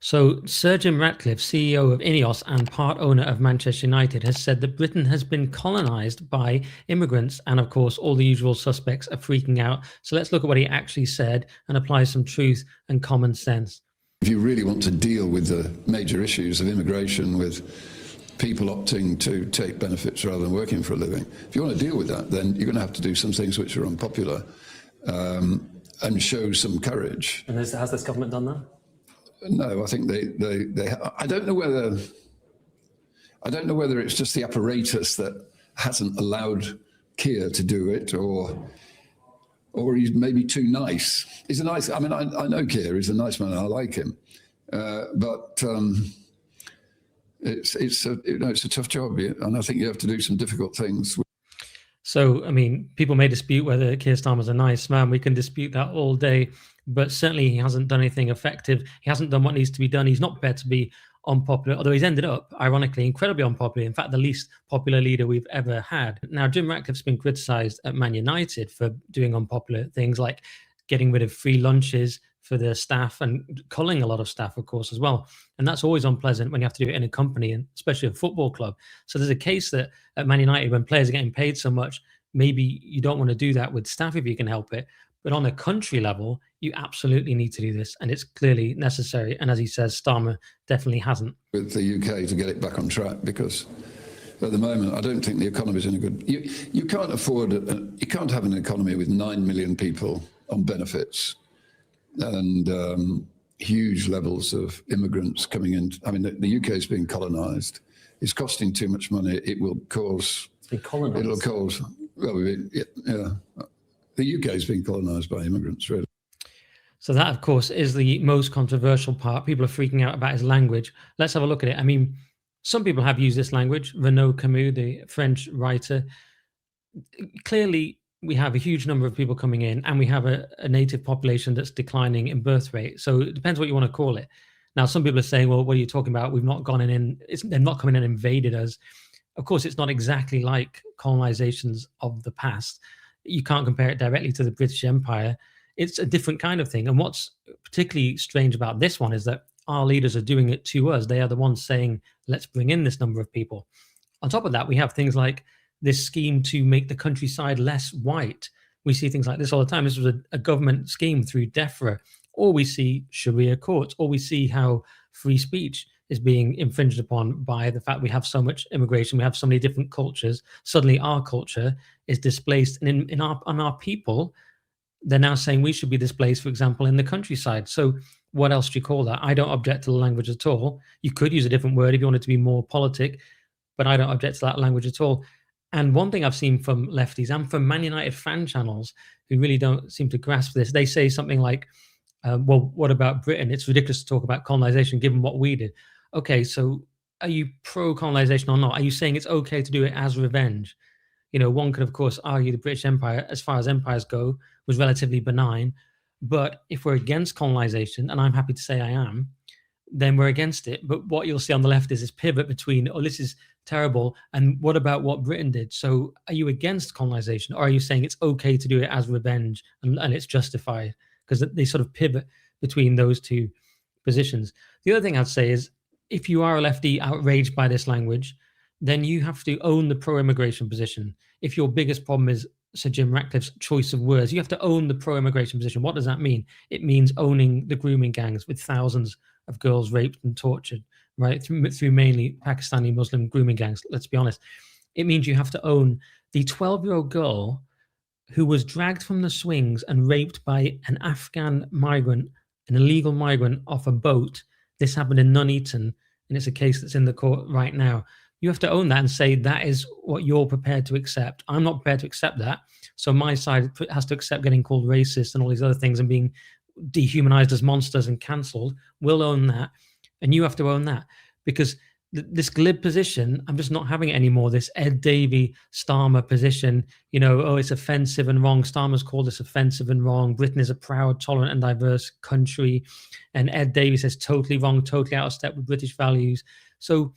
So Sir Jim Ratcliffe, CEO of Ineos and part owner of Manchester United, has said that Britain has been colonised by immigrants, and of course all the usual suspects are freaking out. So let's look at what he actually said and apply some truth and common sense. If you really want to deal with the major issues of immigration, with people opting to take benefits rather than working for a living, if you want to deal with that, then you're going to have to do some things which are unpopular and show some courage. And has this government done that? No, I think they I don't know whether it's just the apparatus that hasn't allowed Keir to do it, or he's maybe too nice. He's a nice. I mean, I know Keir. He's a nice man. I like him, but it's a tough job, and I think you have to do some difficult things. So, I mean, people may dispute whether Keir Starmer's a nice man. We can dispute that all day, but certainly he hasn't done anything effective. He hasn't done what needs to be done. He's not prepared to be unpopular, although he's ended up, ironically, incredibly unpopular. In fact, the least popular leader we've ever had. Now, Jim Ratcliffe's been criticised at Man United for doing unpopular things like getting rid of free lunches for the staff and culling a lot of staff, of course, as well. And that's always unpleasant when you have to do it in a company, and especially a football club. So there's a case that at Man United, when players are getting paid so much, maybe you don't want to do that with staff if you can help it. But on a country level, you absolutely need to do this, and it's clearly necessary. And as he says, Starmer definitely hasn't. With the UK to get it back on track, because at the moment, I don't think the economy is in a good. You can't afford. You can't have an economy with 9 million people on benefits and huge levels of immigrants coming in. I mean, the UK is being colonised. It's costing too much money. It will cause. It'll cause. Well, yeah. The UK is being colonised by immigrants, really. So that, of course, is the most controversial part. People are freaking out about his language. Let's have a look at it. I mean, some people have used this language. Renaud Camus, the French writer. Clearly, we have a huge number of people coming in, and we have a native population that's declining in birth rate. So it depends what you want to call it. Now, some people are saying, well, what are you talking about? We've not gone in. They're not coming in and invaded us. Of course, it's not exactly like colonizations of the past. You can't compare it directly to the British Empire. It's a different kind of thing. And what's particularly strange about this one is that our leaders are doing it to us. They are the ones saying, let's bring in this number of people. On top of that, we have things like this scheme to make the countryside less white. We see things like this all the time. This was a government scheme through DEFRA. Or we see Sharia courts, or we see how free speech is being infringed upon by the fact we have so much immigration, we have so many different cultures. Suddenly our culture is displaced, and on our people, they're now saying we should be displaced, for example, in the countryside. So what else do you call that? I don't object to the language at all. You could use a different word if you wanted to be more politic, but I don't object to that language at all. And one thing I've seen from lefties and from Man United fan channels who really don't seem to grasp this, they say something like, well, what about Britain? It's ridiculous to talk about colonization given what we did. Okay, so are you pro-colonization or not? Are you saying it's okay to do it as revenge? You know, one could, of course, argue the British Empire, as far as empires go, was relatively benign. But if we're against colonization, and I'm happy to say I am, then we're against it. But what you'll see on the left is this pivot between, oh, this is terrible, and what about what Britain did? So are you against colonization, or are you saying it's okay to do it as revenge and it's justified? Because they sort of pivot between those two positions. The other thing I'd say is, if you are a lefty outraged by this language, then you have to own the pro-immigration position. If your biggest problem is Sir Jim Ratcliffe's choice of words, you have to own the pro-immigration position. What does that mean? It means owning the grooming gangs with thousands of girls raped and tortured, right, through mainly Pakistani Muslim grooming gangs, let's be honest. It means you have to own the 12-year-old girl who was dragged from the swings and raped by an Afghan migrant, an illegal migrant, off a boat. This happened in Nuneaton, and it's a case that's in the court right now. You have to own that and say that is what you're prepared to accept. I'm not prepared to accept that. So my side has to accept getting called racist and all these other things and being dehumanized as monsters and cancelled. We'll own that. And you have to own that. Because this glib position, I'm just not having it anymore. This Ed Davey Starmer position, you know, oh, it's offensive and wrong. Starmer's called this offensive and wrong. Britain is a proud, tolerant and diverse country. And Ed Davey says totally wrong, totally out of step with British values. So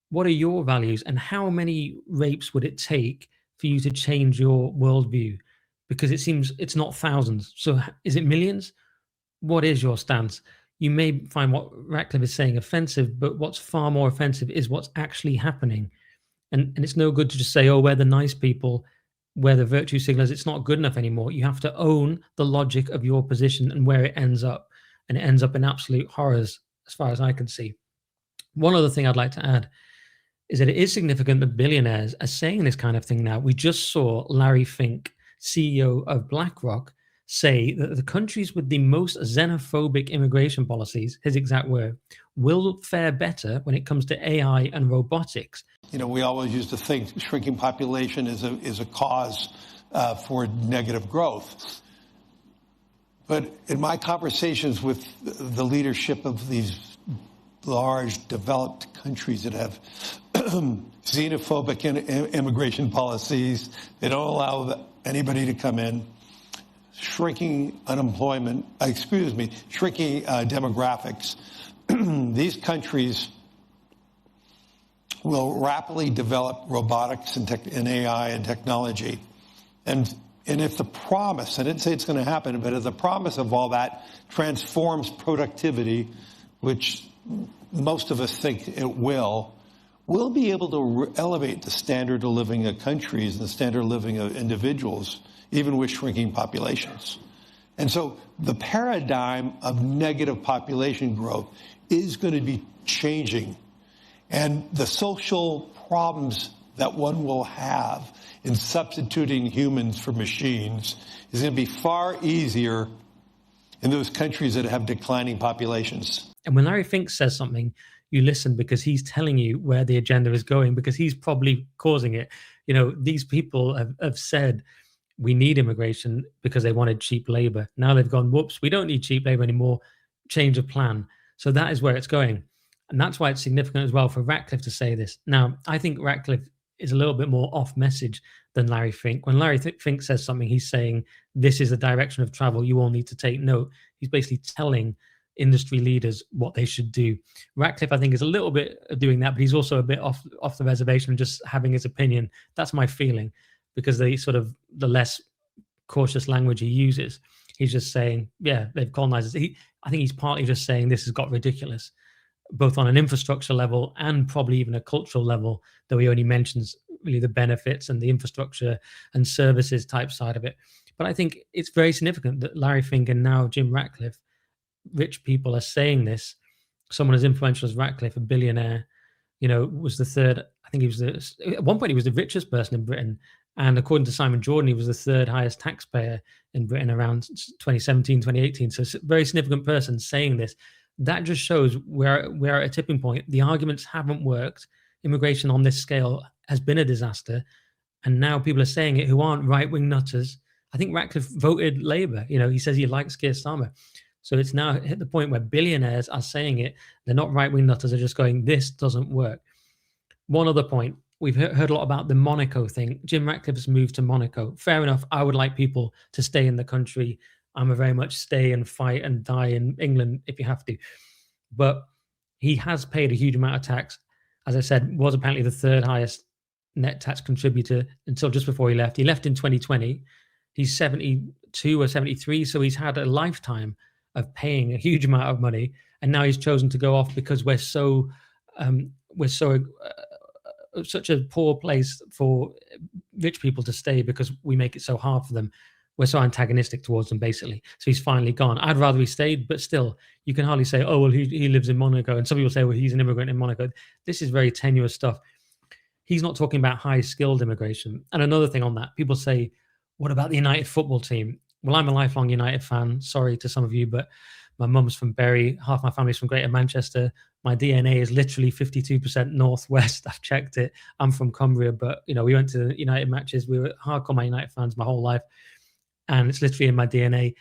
what are your values, and how many rapes would it take for you to change your worldview? Because it seems it's not thousands. So is it millions? What is your stance? you may find what Ratcliffe is saying offensive, but what's far more offensive is what's actually happening. And it's no good to just say, oh, we're the nice people, we're the virtue signalers. It's not good enough anymore. You have to own the logic of your position and where it ends up. And it ends up in absolute horrors, as far as I can see. One other thing I'd like to add is that it is significant that billionaires are saying this kind of thing now. We just saw Larry Fink, CEO of BlackRock, say that the countries with the most xenophobic immigration policies, his exact word, will fare better when it comes to AI and robotics. You know, we always used to think shrinking population is a cause for negative growth. But in my conversations with the leadership of these large developed countries that have xenophobic immigration policies, they don't allow anybody to come in, shrinking unemployment, shrinking demographics, these countries will rapidly develop robotics and AI and technology. And if the promise, I didn't say it's going to happen, but if the promise of all that transforms productivity, which most of us think it will, we'll be able to elevate the standard of living of countries and the standard of living of individuals, even with shrinking populations. And so the paradigm of negative population growth is going to be changing. And the social problems that one will have in substituting humans for machines is going to be far easier in those countries that have declining populations. And when Larry Fink says something, you listen because he's telling you where the agenda is going, because he's probably causing it. You know, these people have said we need immigration because they wanted cheap labor. Now they've gone, whoops, we don't need cheap labor anymore. Change of plan. So that is where it's going. And that's why it's significant as well for Ratcliffe to say this. Now, I think Ratcliffe is a little bit more off message than Larry Fink. When Larry Fink says something, he's saying, this is the direction of travel. You all need to take note. He's basically telling industry leaders what they should do. Ratcliffe, I think, is a little bit of doing that, but he's also a bit off the reservation and just having his opinion. That's my feeling, because the less cautious language he uses, he's just saying, yeah, they've colonized us. I think he's partly just saying this has got ridiculous, both on an infrastructure level and probably even a cultural level, though he only mentions really the benefits and the infrastructure and services type side of it. But I think it's very significant that Larry Fink and now Jim Ratcliffe, rich people, are saying this. Someone as influential as Ratcliffe, a billionaire, was the third, I think he was at one point he was the richest person in Britain. And according to Simon Jordan, he was the third highest taxpayer in Britain around 2017, 2018. So it's a very significant person saying this. That just shows we're at a tipping point. The arguments haven't worked. Immigration on this scale has been a disaster. And now people are saying it who aren't right-wing nutters. I think Ratcliffe voted Labour. He says he likes Keir Starmer. So it's now hit the point where billionaires are saying it. They're not right-wing nutters. They're just going, this doesn't work. One other point. We've heard a lot about the Monaco thing. Jim Ratcliffe's moved to Monaco. Fair enough. I would like people to stay in the country. I'm a very much stay and fight and die in England if you have to. But he has paid a huge amount of tax. As I said, was apparently the third highest net tax contributor until just before he left. He left in 2020. He's 72 or 73, so he's had a lifetime of paying a huge amount of money, and now he's chosen to go off because we're such a poor place for rich people to stay because we make it so hard for them. We're so antagonistic towards them, basically. So he's finally gone. I'd rather he stayed, but still, you can hardly say, oh, well, he lives in Monaco. And some people say, well, he's an immigrant in Monaco. This is very tenuous stuff. He's not talking about high-skilled immigration. And another thing on that, people say, what about the United football team? Well, I'm a lifelong United fan. Sorry to some of you, but my mum's from Bury. Half my family's from Greater Manchester. My DNA is literally 52% Northwest. I've checked it. I'm from Cumbria, but, we went to United matches. We were hardcore Man United fans my whole life. And it's literally in my DNA.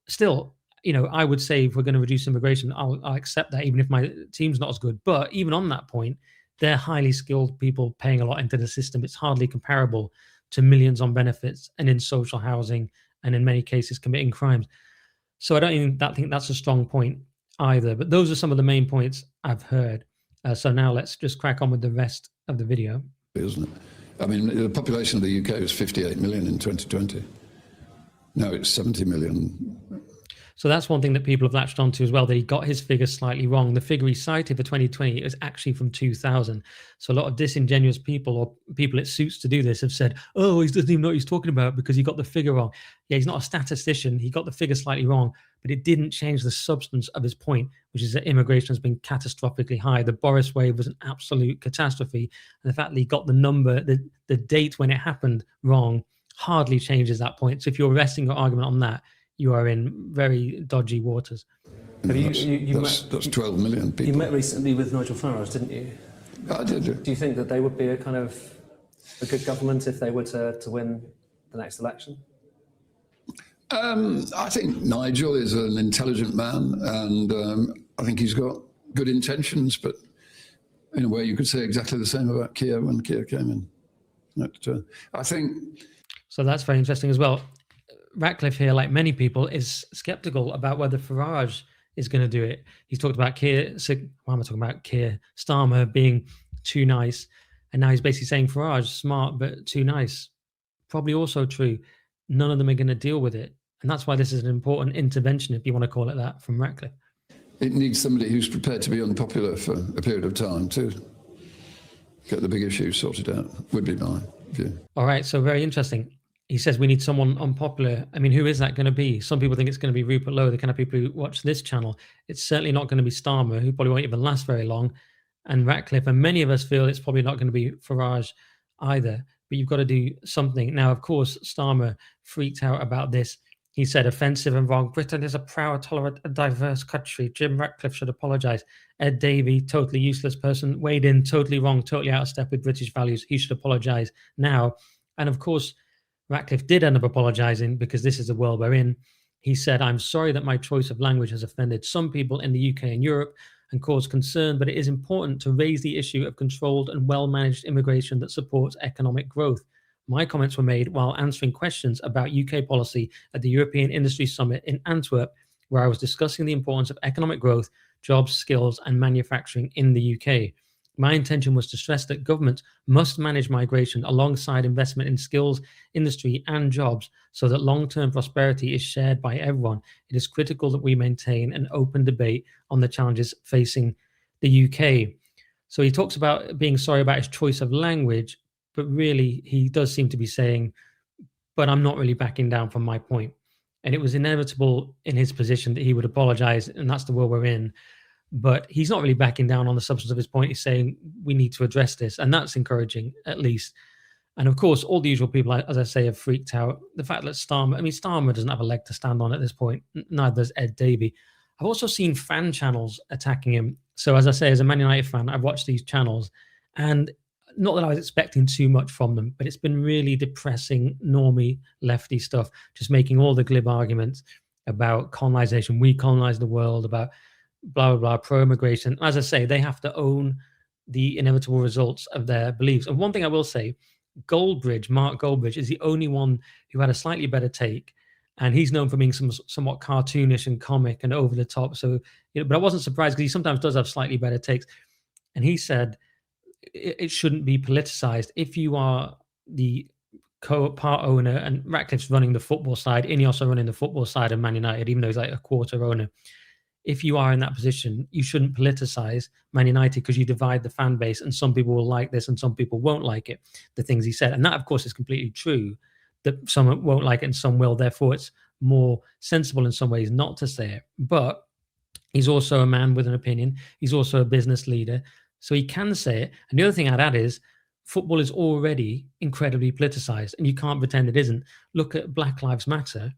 Still, I would say if we're going to reduce immigration, I'll accept that, even if my team's not as good. But even on that point, they're highly skilled people paying a lot into the system. It's hardly comparable to millions on benefits and in social housing, and in many cases committing crimes. So I don't even think that's a strong point either. But those are some of the main points I've heard. So now let's just crack on with the rest of the video. Isn't it? I mean, the population of the UK was 58 million in 2020. Now it's 70 million. So that's one thing that people have latched onto as well, that he got his figures slightly wrong. The figure he cited for 2020 is actually from 2000. So a lot of disingenuous people, or people it suits to do this, have said, oh, he doesn't even know what he's talking about because he got the figure wrong. Yeah, he's not a statistician. He got the figure slightly wrong, but it didn't change the substance of his point, which is that immigration has been catastrophically high. The Boris wave was an absolute catastrophe. And the fact that he got the number, the date when it happened wrong, hardly changes that point. So if you're resting your argument on that, you are in very dodgy waters. That's 12 million people. You met recently with Nigel Farage, didn't you? I did. Yeah. Do you think that they would be a kind of a good government if they were to win the next election? I think Nigel is an intelligent man, and I think he's got good intentions, but in a way you could say exactly the same about Keir when Keir came in. But, I think... So that's very interesting as well. Ratcliffe here, like many people, is skeptical about whether Farage is going to do it. He's talked about Keir Starmer being too nice, and now he's basically saying Farage, smart but too nice. Probably also true. None of them are going to deal with it. And that's why this is an important intervention, if you want to call it that, from Ratcliffe. It needs somebody who's prepared to be unpopular for a period of time to get the big issues sorted out, would be my view. All right, so very interesting. He says we need someone unpopular. I mean, who is that going to be? Some people think it's going to be Rupert Lowe, the kind of people who watch this channel. It's certainly not going to be Starmer, who probably won't even last very long, and Ratcliffe. And many of us feel it's probably not going to be Farage either. But you've got to do something. Now, of course, Starmer freaked out about this. He said, offensive and wrong. Britain is a proud, tolerant, and diverse country. Jim Ratcliffe should apologise. Ed Davey, totally useless person, weighed in, totally wrong, totally out of step with British values. He should apologise now. And of course, Ratcliffe did end up apologising because this is the world we're in. He said, I'm sorry that my choice of language has offended some people in the UK and Europe and caused concern, but it is important to raise the issue of controlled and well-managed immigration that supports economic growth. My comments were made while answering questions about UK policy at the European Industry Summit in Antwerp, where I was discussing the importance of economic growth, jobs, skills, and manufacturing in the UK. My intention was to stress that governments must manage migration alongside investment in skills, industry, and jobs so that long-term prosperity is shared by everyone. It is critical that we maintain an open debate on the challenges facing the UK. So he talks about being sorry about his choice of language, but really he does seem to be saying, but I'm not really backing down from my point. And it was inevitable in his position that he would apologize, and that's the world we're in. But he's not really backing down on the substance of his point. He's saying we need to address this, and that's encouraging, at least. And of course, all the usual people, as I say, have freaked out. The fact that Starmer doesn't have a leg to stand on at this point. Neither does Ed Davey. I've also seen fan channels attacking him. So as I say, as a Man United fan, I've watched these channels, and not that I was expecting too much from them, but it's been really depressing, normie, lefty stuff, just making all the glib arguments about colonization. We colonize the world, about blah, blah, blah, pro-immigration. As I say, they have to own the inevitable results of their beliefs. And one thing I will say, Mark Goldbridge, is the only one who had a slightly better take. And he's known for being somewhat cartoonish and comic and over the top. So, but I wasn't surprised because he sometimes does have slightly better takes. And he said it shouldn't be politicized. If you are the part owner, and Ratcliffe's running the football side, Ineos are running the football side of Man United, even though he's like a quarter owner. If you are in that position, you shouldn't politicize Man United because you divide the fan base, and some people will like this and some people won't like it, the things he said. And that, of course, is completely true, that some won't like it and some will. Therefore, it's more sensible in some ways not to say it. But he's also a man with an opinion. He's also a business leader, so he can say it. And the other thing I'd add is football is already incredibly politicized, and you can't pretend it isn't. Look at Black Lives Matter.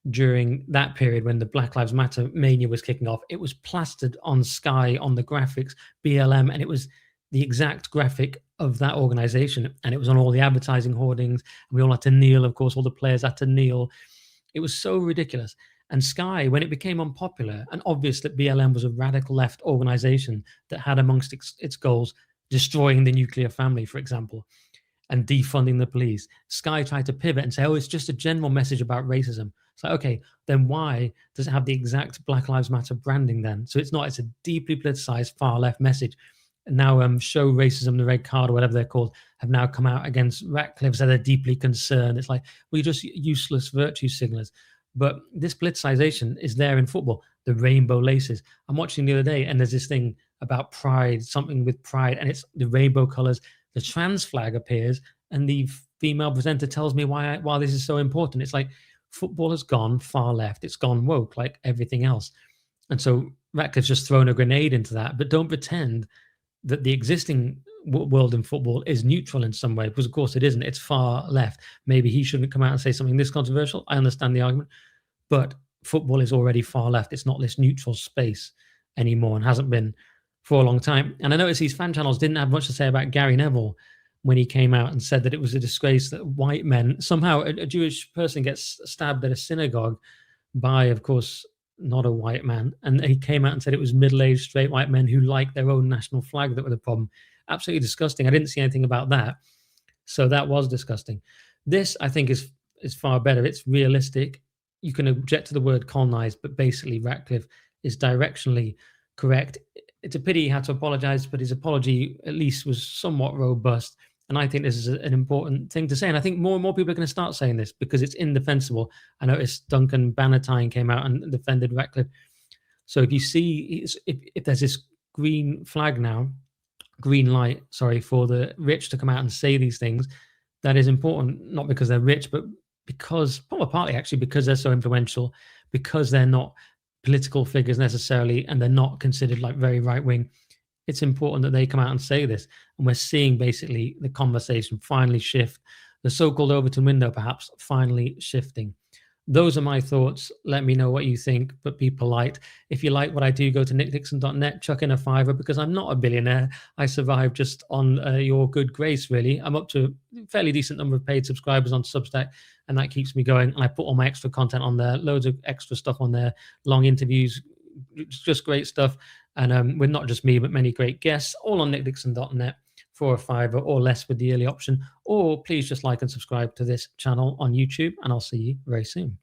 During that period when the Black Lives Matter mania was kicking off, it was plastered on Sky, on the graphics, BLM, and it was the exact graphic of that organization. And it was on all the advertising hoardings. And we all had to kneel, of course, all the players had to kneel. It was so ridiculous. And Sky, when it became unpopular and obvious that BLM was a radical left organization that had amongst its goals destroying the nuclear family, for example, and defunding the police, Sky tried to pivot and say, oh, it's just a general message about racism. It's like, okay, then why does it have the exact Black Lives Matter branding then? So it's a deeply politicized far left message. And now Show Racism, the Red Card, or whatever they're called, have now come out against Ratcliffe, so they're deeply concerned. It's like, we're just useless virtue signalers. But this politicization is there in football. The rainbow laces. I'm watching the other day, and there's this thing about pride, something with pride, and it's the rainbow colors. The trans flag appears, and the female presenter tells me why this is so important. It's like football has gone far left. It's gone woke, like everything else. And so Ratcliffe's just thrown a grenade into that. But don't pretend that the existing world in football is neutral in some way, because of course it isn't. It's far left. Maybe he shouldn't come out and say something this controversial. I understand the argument, but football is already far left. It's not this neutral space anymore, and hasn't been for a long time. And I noticed these fan channels didn't have much to say about Gary Neville when he came out and said that it was a disgrace that white men, somehow a Jewish person gets stabbed at a synagogue by, of course, not a white man. And he came out and said it was middle-aged straight white men who liked their own national flag that were the problem. Absolutely disgusting. I didn't see anything about that. So that was disgusting. This, I think, is far better. It's realistic. You can object to the word colonized, but basically Ratcliffe is directionally correct. It's a pity he had to apologize, but his apology at least was somewhat robust. And I think this is an important thing to say. And I think more and more people are going to start saying this because it's indefensible. I noticed Duncan Bannatyne came out and defended Ratcliffe. So if you see, if there's this green light, for the rich to come out and say these things, that is important, not because they're rich, but because, partly actually, because they're so influential, because they're not political figures necessarily, and they're not considered like very right-wing. It's important that they come out and say this. And we're seeing basically the conversation finally shift, the so-called Overton window perhaps finally shifting. Those are my thoughts. Let me know what you think, but be polite. If you like what I do, go to nickdixon.net, chuck in a $5 because I'm not a billionaire. I survive just on your good grace, really. I'm up to a fairly decent number of paid subscribers on Substack, and that keeps me going. And I put all my extra content on there, loads of extra stuff on there, long interviews, just great stuff. And with not just me, but many great guests, all on nickdixon.net for a $5 or less with the early option. Or please just like and subscribe to this channel on YouTube, and I'll see you very soon.